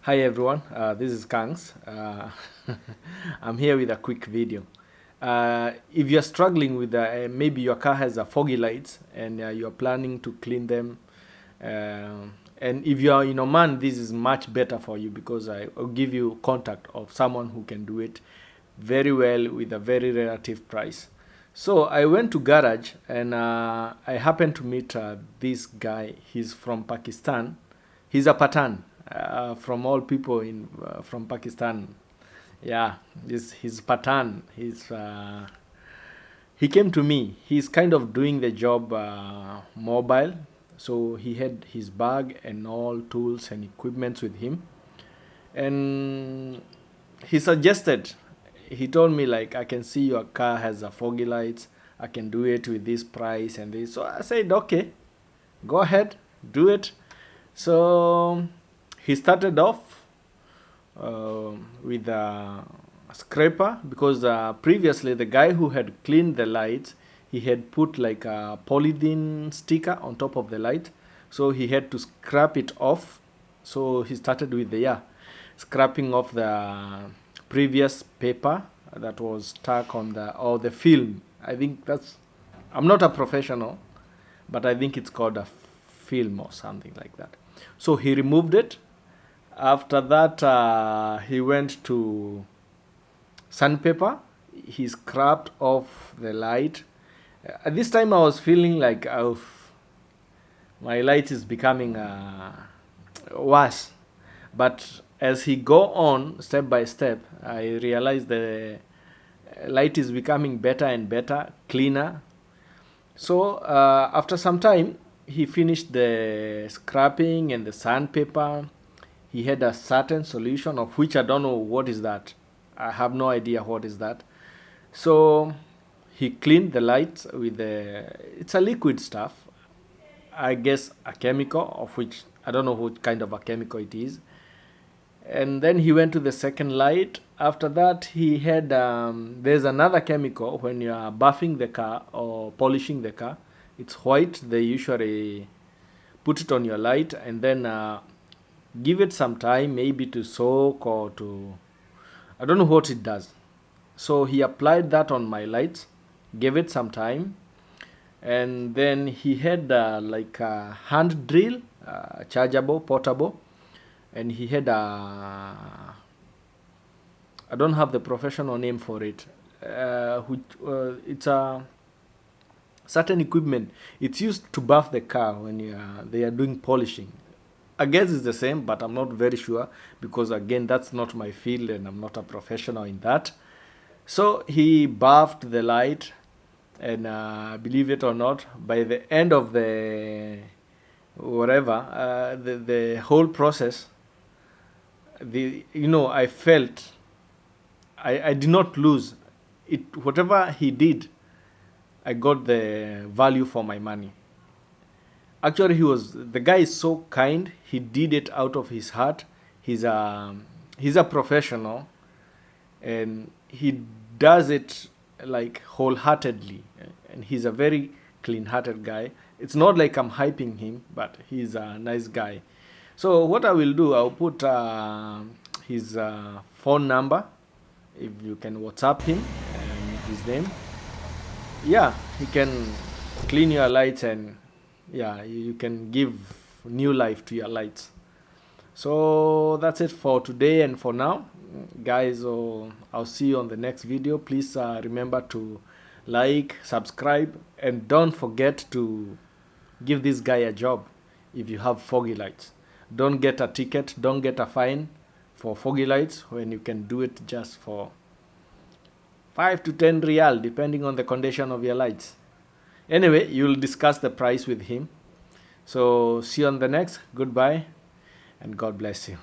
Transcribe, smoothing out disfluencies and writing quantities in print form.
Hi everyone, this is Kangs. I'm here with a quick video. If you're struggling with maybe your car has a foggy lights and you're planning to clean them, and if you're in Oman, this is much better for you because I'll give you contact of someone who can do it very well with a very relative price. So I went to garage and I happened to meet this guy. He's from Pakistan. He's a Pathan, from all people in from Pakistan. Yeah, he's Pathan. He came to me. He's kind of doing the job mobile. So he had his bag and all tools and equipments with him. And he suggested, he told me like, I can see your car has a foggy lights. I can do it with this price and this. So I said, okay, go ahead, do it. So he started off with a scraper because previously the guy who had cleaned the lights, he had put like a polythene sticker on top of the light, so he had to scrap it off. So he started with the scrapping off the previous paper that was stuck on the film. I think that's, I'm not a professional, but I think it's called a film or something like that. So he removed it. After that, he went to sandpaper. He scrapped off the light. At this time, I was feeling like my light is becoming worse. But as he go on step by step, I realized the light is becoming better and better, cleaner. So after some time, he finished the scrapping and the sandpaper. He had a certain solution of which I don't know what is that. I have no idea what is that. So he cleaned the lights with it's a liquid stuff. I guess a chemical of which I don't know what kind of a chemical it is. And then he went to the second light. After that, he had there's another chemical when you are buffing the car or polishing the car. It's white. They usually put it on your light and then give it some time, maybe to soak or to, I don't know what it does. So he applied that on my lights, gave it some time, and then he had like a hand drill, chargeable, portable, and he had a, I don't have the professional name for it. It's a certain equipment. It's used to buff the car when they are doing polishing. I guess it's the same, but I'm not very sure because again, that's not my field and I'm not a professional in that. So he buffed the light, and believe it or not, by the end of the whatever the whole process, I felt I did not lose it. Whatever he did, I got the value for my money. Actually, the guy is so kind. He did it out of his heart. He's a professional, and he does it like wholeheartedly. And he's a very clean-hearted guy. It's not like I'm hyping him, but he's a nice guy. So what I will do, I'll put his phone number. If you can WhatsApp him and his name, yeah, he can clean your lights, and yeah, you can give new life to your lights. So that's it for today and for now, guys. I'll see you on the next video. Please remember to like, subscribe, and don't forget to give this guy a job. If you have foggy lights, don't get a ticket, don't get a fine for foggy lights when you can do it just for 5 to 10 real depending on the condition of your lights. Anyway, you'll discuss the price with him. So see you on the next. Goodbye and God bless you.